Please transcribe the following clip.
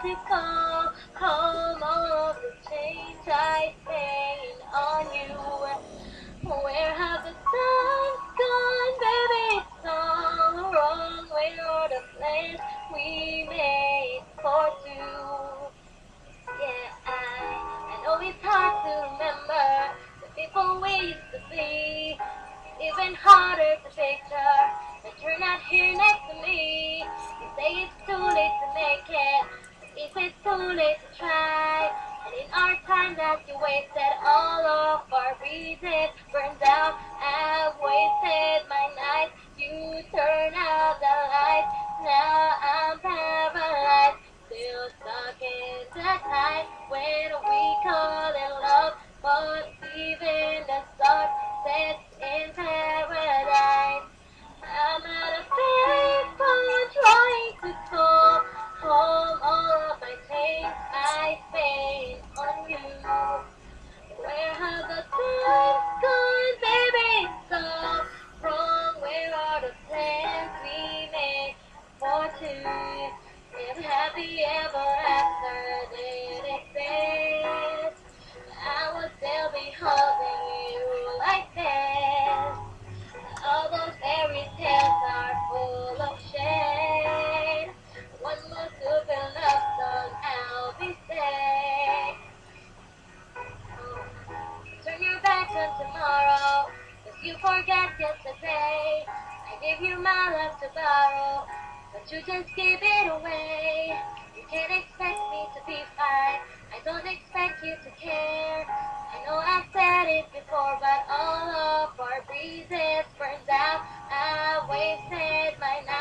to call home all of the change I spent on you. Where have the times gone, baby? It's all wrong. Where are the plans we made for two? Yeah, I know it's hard to remember the people we used to be. Even harder to picture that you're not here next to me. You say it's too late to make it, but is it too late to try? And in our time that you wasted, all of our breezes burned out. I've wasted my nights. You turn out the lights. Now I'm paralyzed, still stuck in the time when we call it love, but even the sun sets in paradise. I'm at a payphone trying to call home all of my chains I spent on you. Where have the times gone, baby? It's all wrong. Where are the plans we made for two? If happy ever after did exist, I would still be holding you like this. All those fairy tales are full of shade. One more stupid love song, I'll be safe. Turn your back on tomorrow, 'cause you forgot yesterday. I gave you my love to borrow, but you just gave it away. You can't expect me to be fine, I don't expect you to care. I know I've said it before, but all of our breezes burned out. I wasted my night.